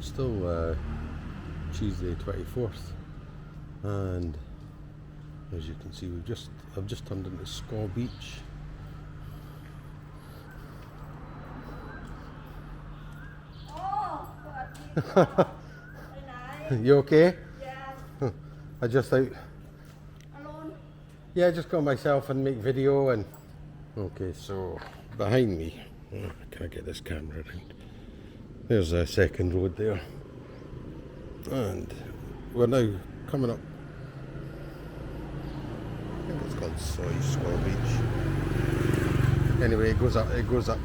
still Tuesday 24th, and as you can see, I've just turned into Skaw Beach. You okay? Yeah. I just out. Alone? Yeah, just got myself and make video and. Okay, so behind me, can I get this camera around? There's a second road there, and we're now coming up. I think it's called Soi Beach. Anyway, it goes up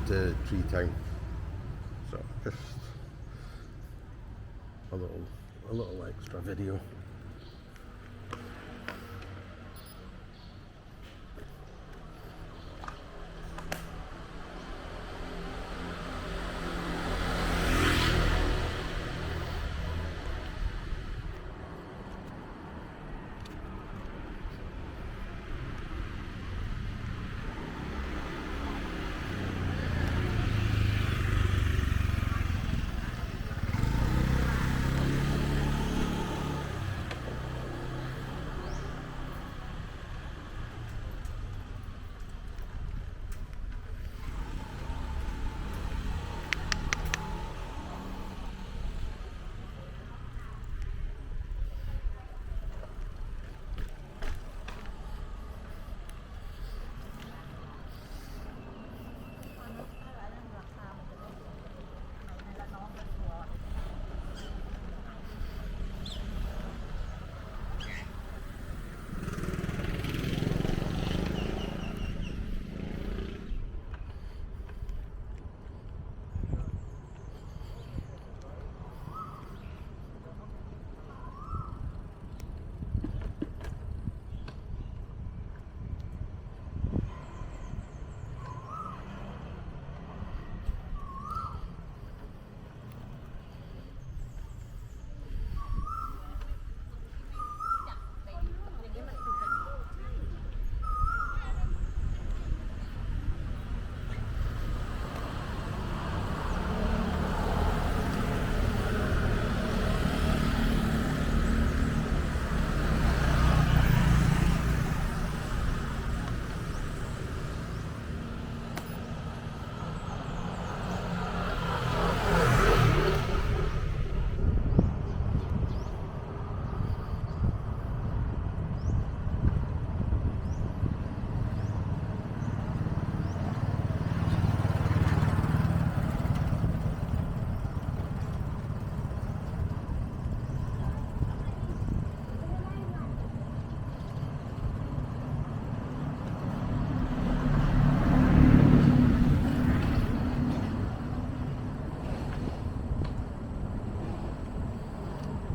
to Tree Town. So just a little extra video.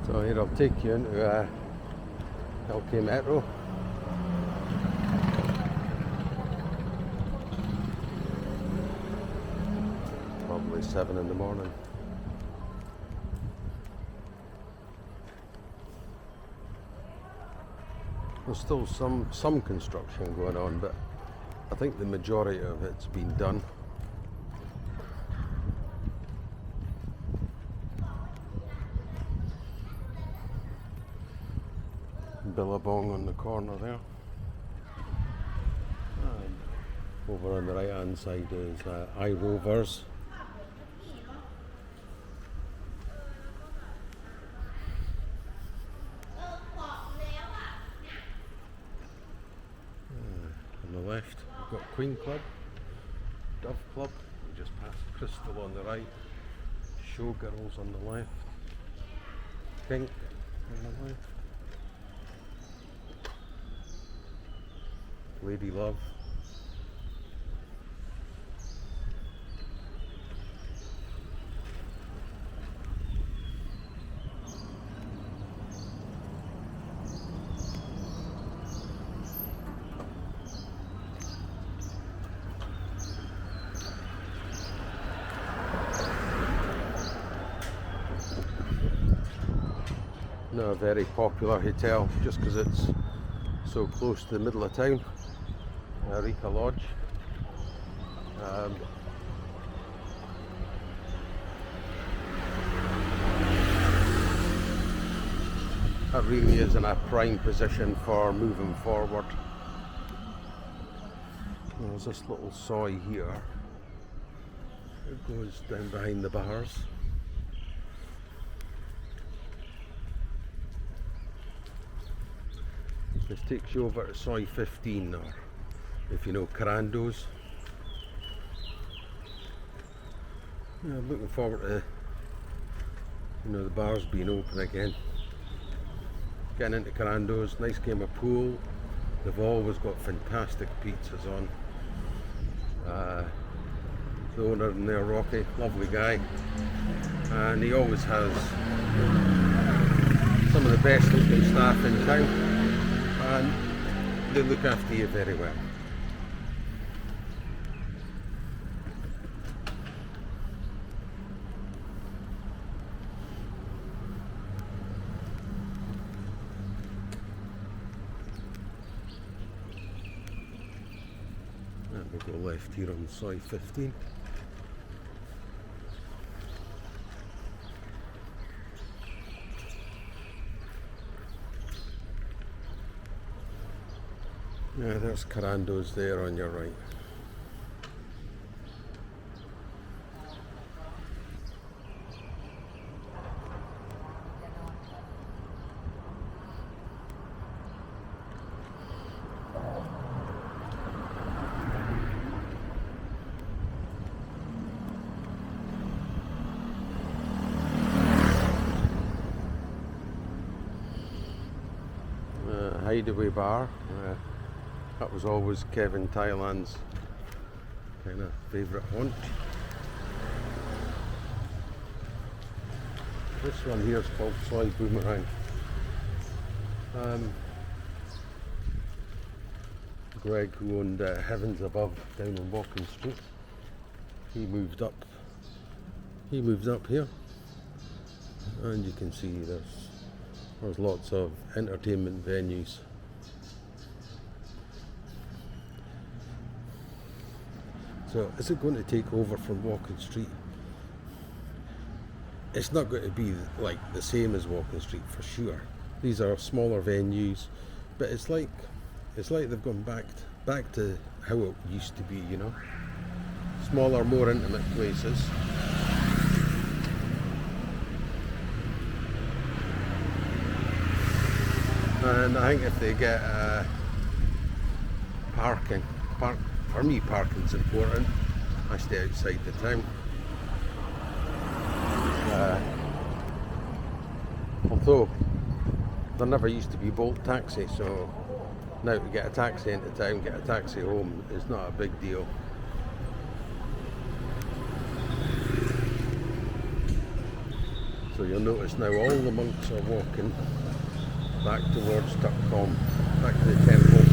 So here I'll take you into LK Metro. Probably 7 in the morning. There's still some construction going on, but I think the majority of it's been done. Billabong on the corner there. And over on the right hand side is iRovers. On the left we've got Queen Club, Dove Club, we just passed Crystal on the right, Showgirls on the left, Pink on the left, Lady Love. Now a very popular hotel just because it's so close to the middle of town. Rika Lodge. That really is in a prime position for moving forward. There's this little soi here. It goes down behind the bars. This takes you over to Soi 15, or if you know Carandos. Yeah, I'm looking forward to the bars being open again. Getting into Carandos, nice game of pool. They've always got fantastic pizzas on. The owner in there, Rocky, lovely guy, and he always has some of the best looking staff in town, and they look after you very well. And we'll go left here on Soi 15. Yeah, there's Carandos there on your right. Hideaway Bar. That was always Kevin Thailand's kind of favourite haunt. This one here is called Soi Buakhao. Greg, who owned Heavens Above down on Walking Street, he moved up here, and you can see there's lots of entertainment venues. So is it going to take over from Walking Street? It's not going to be like the same as Walking Street for sure. These are smaller venues, but it's like they've gone back to how it used to be, smaller, more intimate places. And I think if they get for me, parking's important. I stay outside the town. Although there never used to be Bolt taxi, so now to get a taxi into town, get a taxi home is not a big deal. So you'll notice now all the monks are walking back towards Tukkom, back to the temple.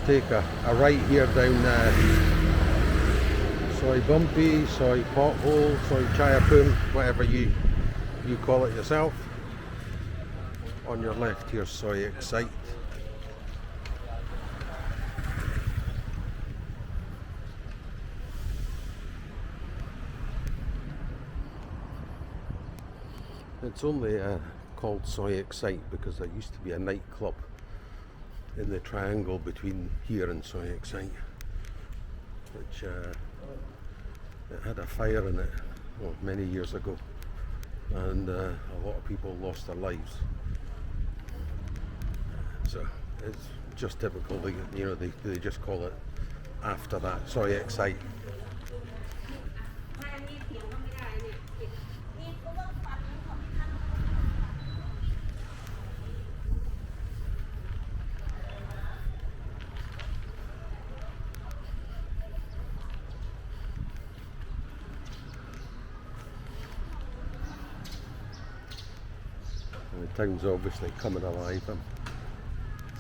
Take a right here down Soi Bumpy, Soi Pothole, Soi Chayapum, whatever you call it yourself. On your left here, Soi Excite. It's only called Soi Excite because there used to be a nightclub in the triangle between here and Soi Excite, which it had a fire in it many years ago, and a lot of people lost their lives. So it's just typical. They just call it after that, Soi Excite. The town's obviously coming alive.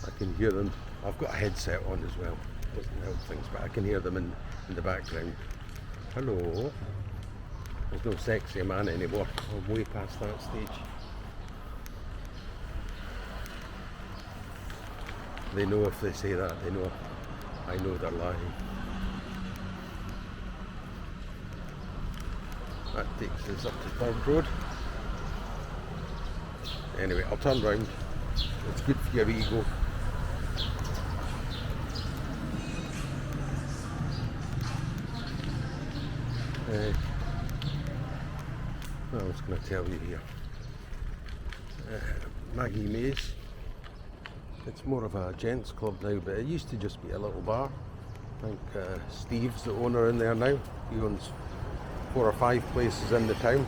I can hear them. I've got a headset on as well, doesn't help things, but I can hear them in the background. Hello. There's no sexy man anymore. I'm way past that stage. They know if they say that, they know I know they're lying. That takes us up to Third Road. Anyway, I'll turn round. It's good for your ego. I was going to tell you here. Maggie Mays. It's more of a gents club now, but it used to just be a little bar. I think Steve's the owner in there now. He owns 4 or 5 places in the town.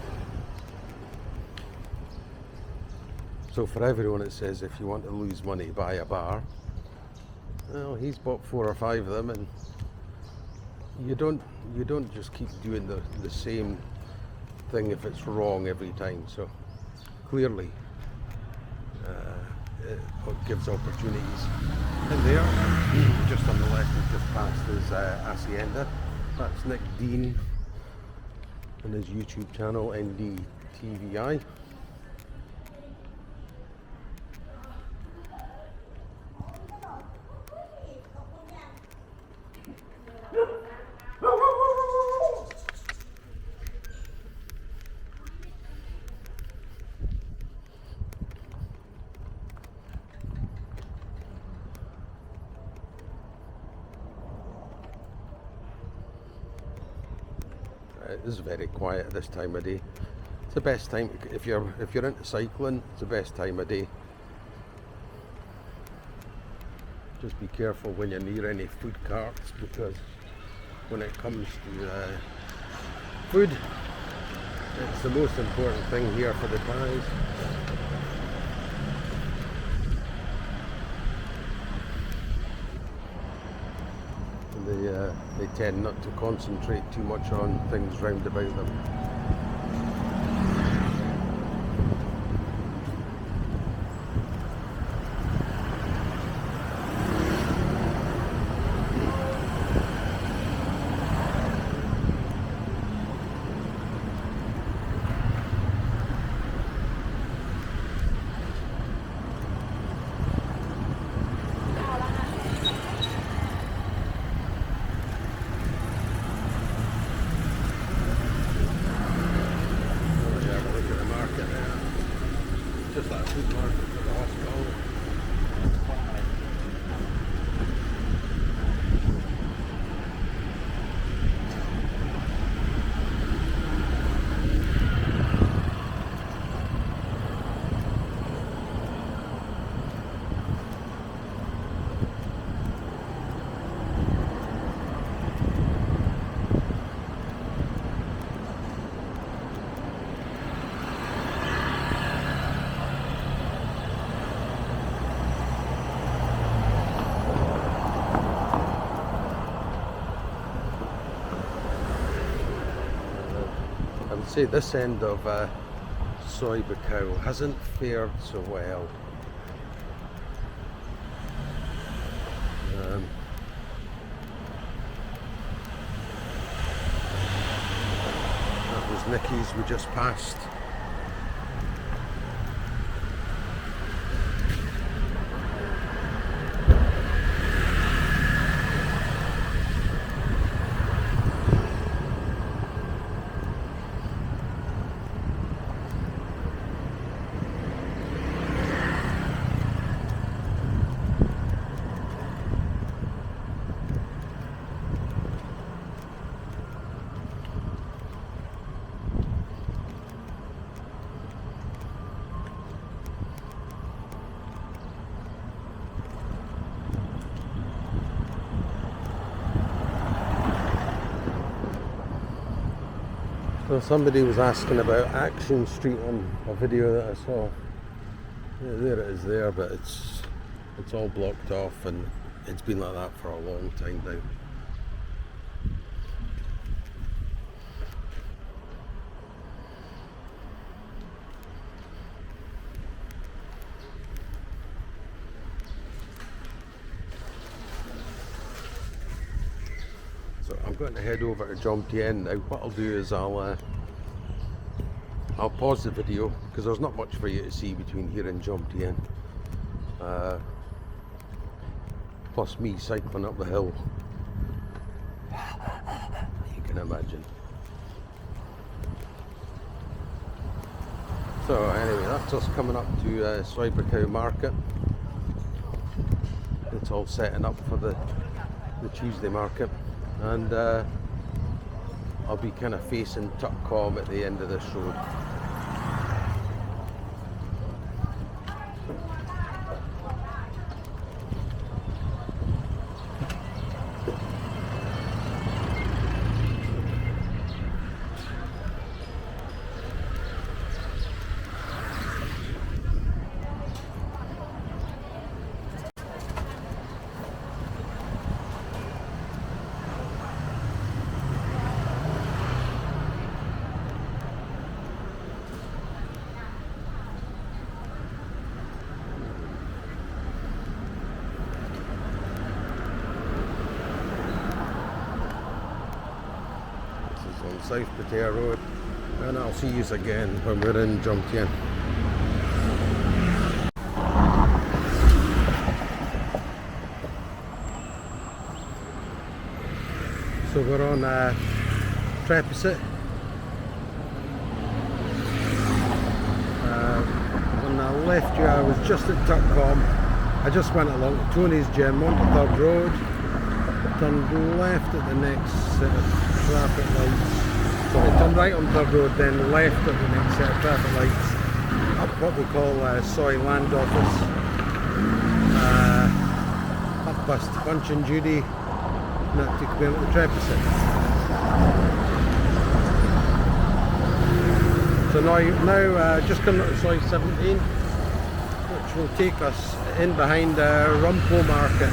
So for everyone it says if you want to lose money, buy a bar. Well, he's bought 4 or 5 of them, and you don't just keep doing the same thing if it's wrong every time. So clearly it gives opportunities. And there, just on the left, we've just passed is Hacienda. That's Nick Dean and his YouTube channel, NDTVI. It is very quiet this time of day. It's the best time if you're into cycling. It's the best time of day. Just be careful when you're near any food carts, because when it comes to food, it's the most important thing here for the Thais. They tend not to concentrate too much on things round about them. Just that food market for the hospital. I would say this end of Soi Buakhao hasn't fared so well. That was Nicky's we just passed. So somebody was asking about Action Street on a video that I saw. Yeah, there it is there, but it's all blocked off, and it's been like that for a long time now. So I'm going to head over to Jomtien now. What I'll do is I'll pause the video because there's not much for you to see between here and Jomtien. Plus me cycling up the hill. You can imagine. So anyway, that's us coming up to Soi Buakhao market. It's all setting up for the Tuesday market, and I'll be kind of facing Skaw at the end of this road. On South Pothole Road, and I'll see you again when we're in Jomtien. So we're on Trapicet. When I left you, I was just at Skaw. I just went along to Tony's gym onto 3rd Road, turned left at the next set of traffic lights. Sorry, turned right on 3rd Road, then left at the next set of traffic lights, up what we call Soi Land Office, up past Punch and Judy, and that took me to Trapicet. So now just coming up to Soi 17, which will take us in behind Rumpo Market.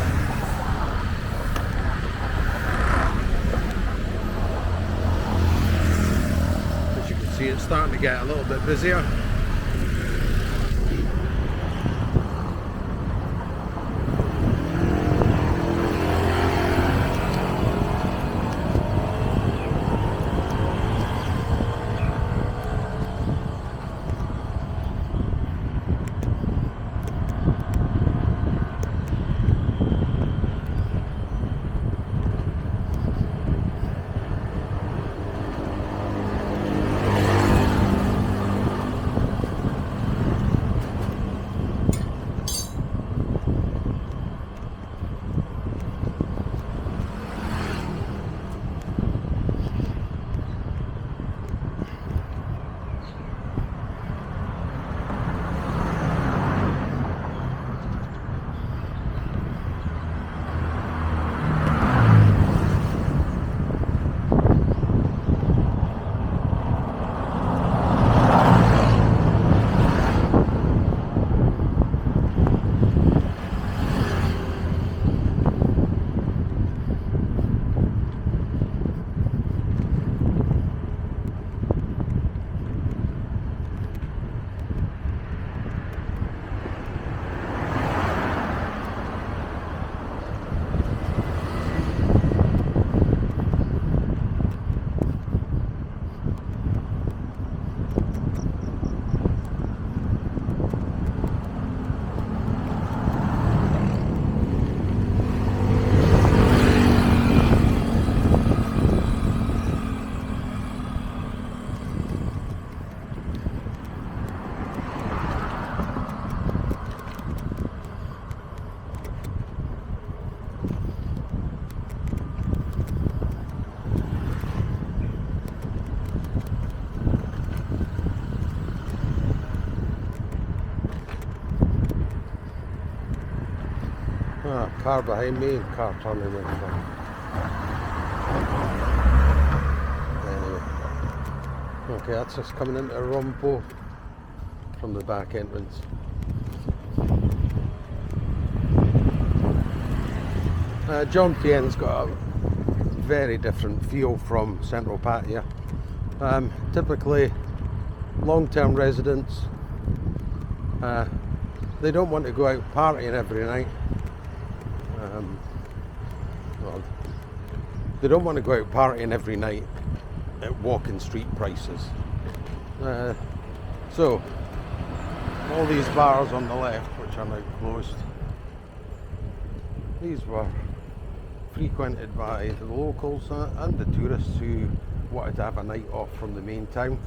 It's starting to get a little bit busier. Car behind me and car turning in front. Anyway. Okay, that's us coming into Rumpo from the back entrance. Jomtien's got a very different feel from Central Pattaya. Typically long-term residents, they don't want to go out partying every night. Well, they don't want to go out partying every night at walking street prices. So all these bars on the left, which are now closed, these were frequented by the locals and the tourists who wanted to have a night off from the main town.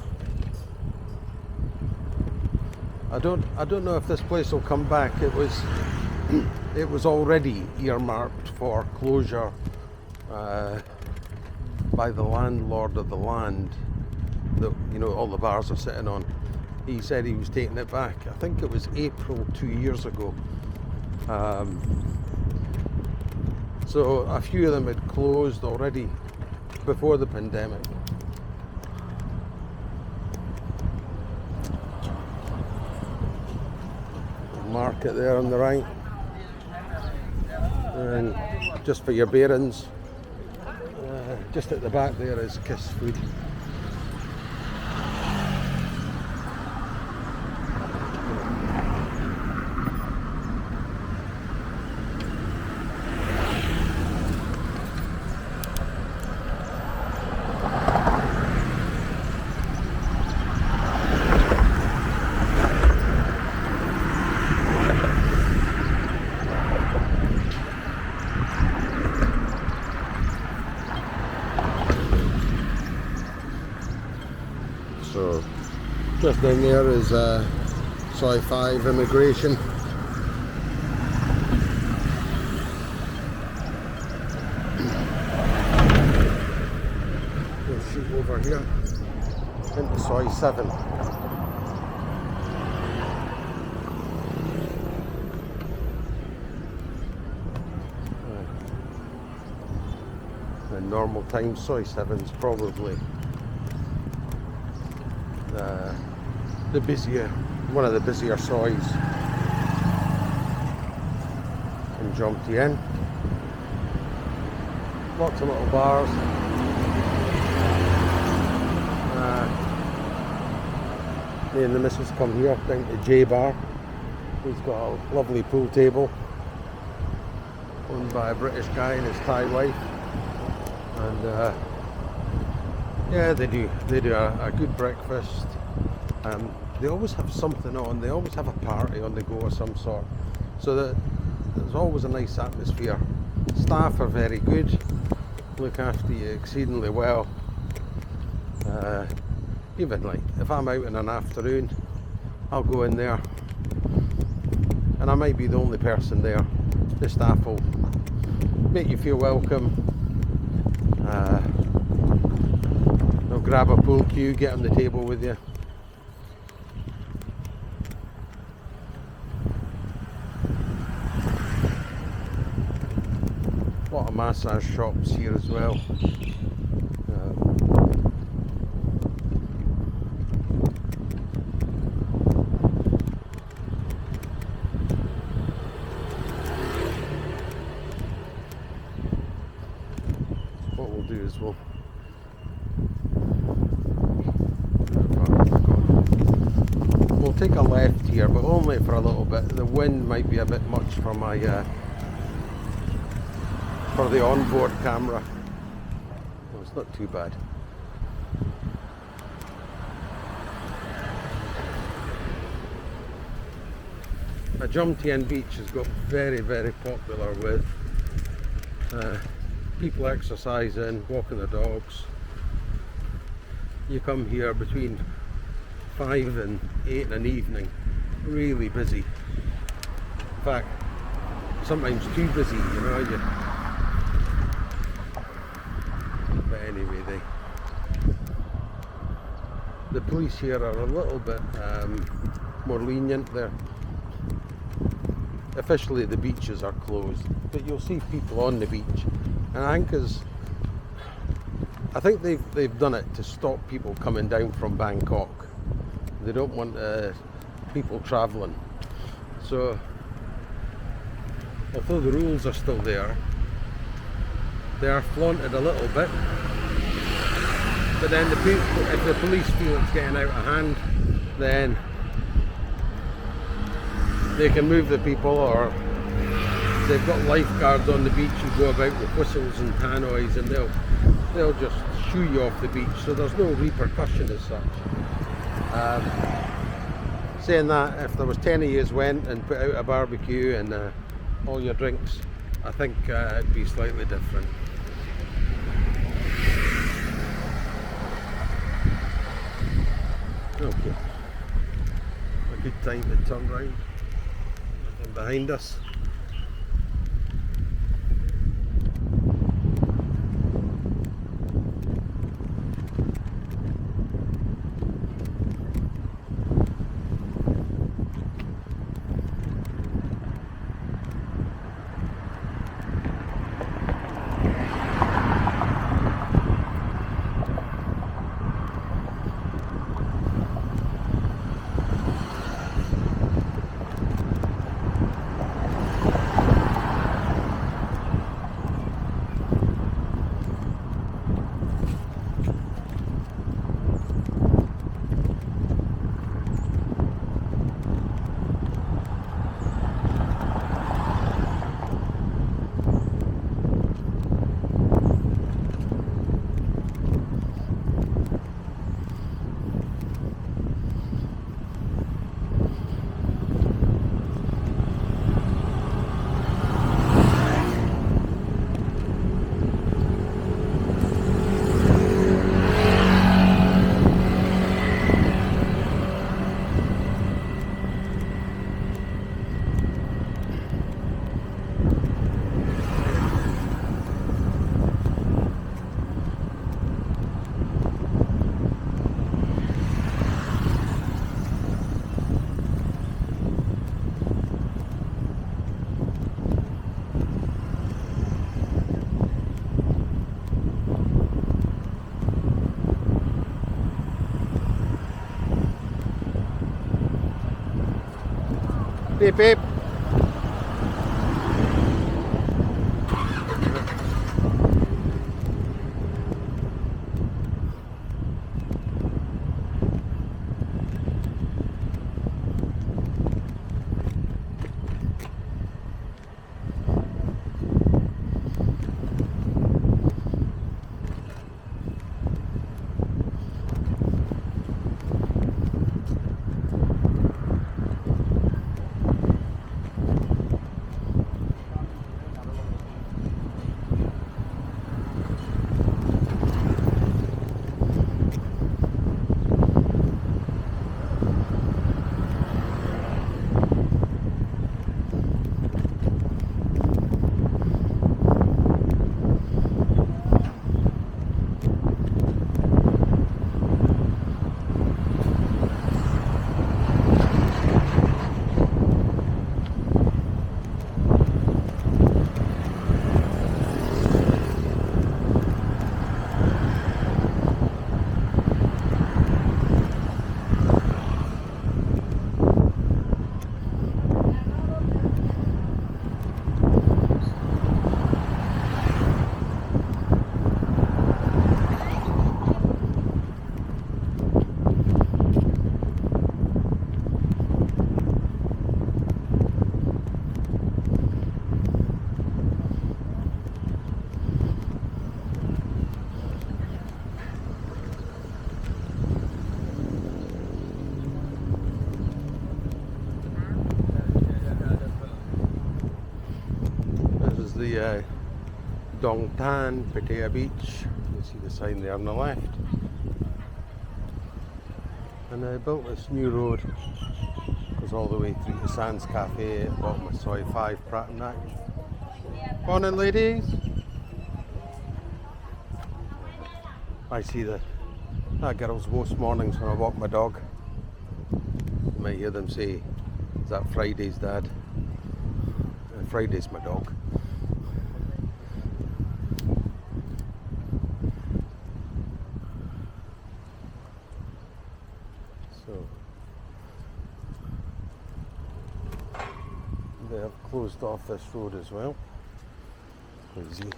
I don't know if this place will come back. It was already earmarked for closure by the landlord of the land that, you know, all the bars are sitting on. He said he was taking it back. I think it was April 2 years ago. So a few of them had closed already before the pandemic. Market there on the right, and just for your bearings, just at the back there is Kiss Food. So just down there is Soi 5 immigration. We'll shoot over here into Soi 7. In normal times, Soi 7 is probably the busier, one of the busier sois in Jomtien. Lots of little bars. Me and the missus come here down to J Bar. He's got a lovely pool table owned by a British guy and his Thai wife, and yeah, they do a good breakfast. They always have something on. They always have a party on the go of some sort, so that there's always a nice atmosphere. Staff are very good, look after you exceedingly well. Even like if I'm out in an afternoon, I'll go in there and I might be the only person there. The staff will make you feel welcome. They'll grab a pool cue, get on the table with you. A lot of massage shops here as well. What we'll do is we'll take a left here, but only for a little bit. The wind might be a bit much for my for the onboard camera. Well, it's not too bad. Jomtien Beach has got very, very popular with people exercising, walking their dogs. You come here between 5 and 8 in the evening, really busy. In fact, sometimes too busy, you know. But anyway, the police here are a little bit more lenient there. Officially the beaches are closed, but you'll see people on the beach, and I think they've done it to stop people coming down from Bangkok. They don't want people travelling. So although the rules are still there, they are flaunted a little bit. But then if the police feel it's getting out of hand, then they can move the people or they've got lifeguards on the beach who go about with whistles and tannoys, and they'll just shoo you off the beach, so there's no repercussion as such. Saying that, if there was 10 of yous went and put out a barbecue and all your drinks, I think it'd be slightly different. Okay, a good time to turn round. Nothing behind us. Beep beep. The Jomtien Beach. You see the sign there on the left. And I built this new road, goes all the way through the Sands Cafe at the bottom of Soi Pratumnak. Morning, ladies. I see that girls most mornings when I walk my dog. You might hear them say, "Is that Friday's, Dad?" Friday's my dog. So they have closed off this road as well. Crazy.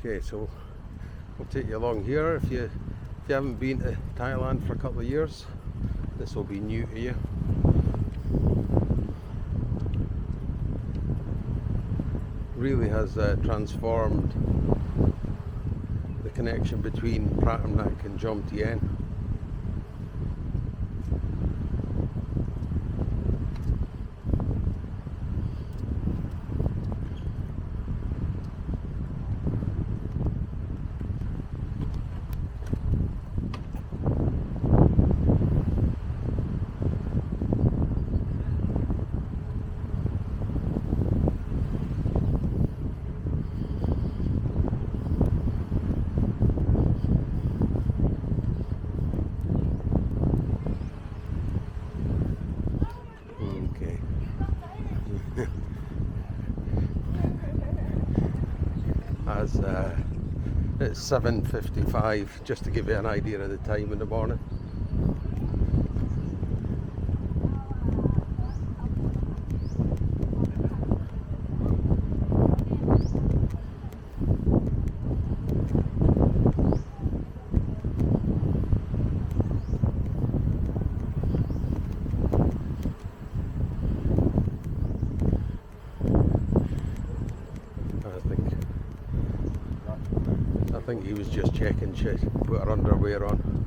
Okay, so we'll take you along here. If you haven't been to Thailand for a couple of years, this will be new to you. Really has transformed the connection between Pratumnak and Jomtien. As it's 7:55, just to give you an idea of the time in the morning. I think he was just checking shit, put her underwear on.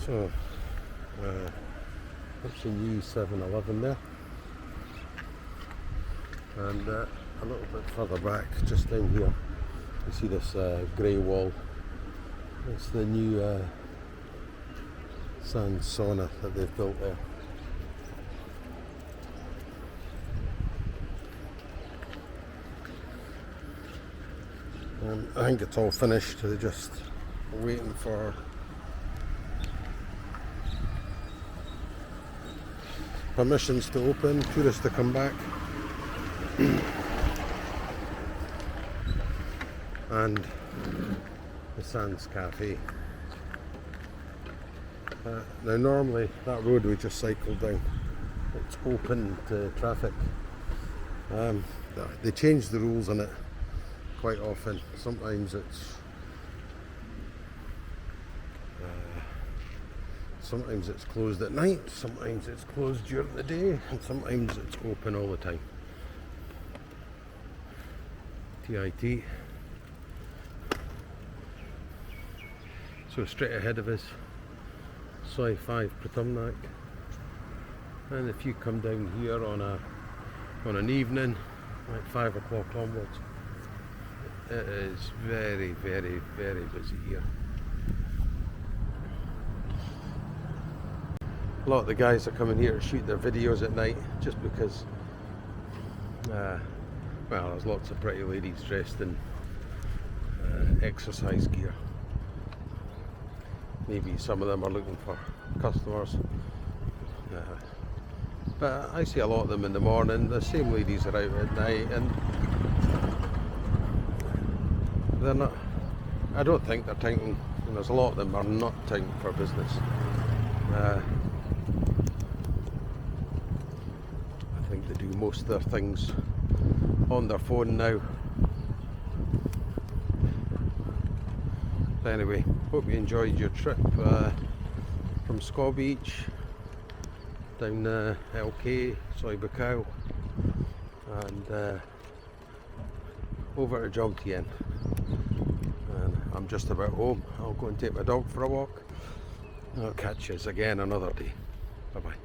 So that's a new 7-Eleven there, and a little bit further back, just down here, you see this grey wall. It's the new sand sauna that they've built there. I think it's all finished. They're just waiting for permissions to open, tourists to come back, and the Sands Cafe. Now normally that road we just cycled down, it's open to traffic. They change the rules on it quite often. Sometimes it's closed at night, sometimes it's closed during the day, and sometimes it's open all the time. TIT. So straight ahead of us, Soi Pratumnak, and if you come down here on an evening, like 5 o'clock onwards, it is very, very, very busy here. A lot of the guys are coming here to shoot their videos at night, just because well, there's lots of pretty ladies dressed in exercise gear. Maybe some of them are looking for customers, but I see a lot of them in the morning. The same ladies are out at night, and they're not, I don't think they're tanking, and there's a lot of them are not tanking for business. I think they do most of their things on their phone now. But anyway, hope you enjoyed your trip from Skaw Beach down LK, Soi Buakhao, and over to Jomtien. And I'm just about home. I'll go and take my dog for a walk. I'll catch you again another day. Bye bye.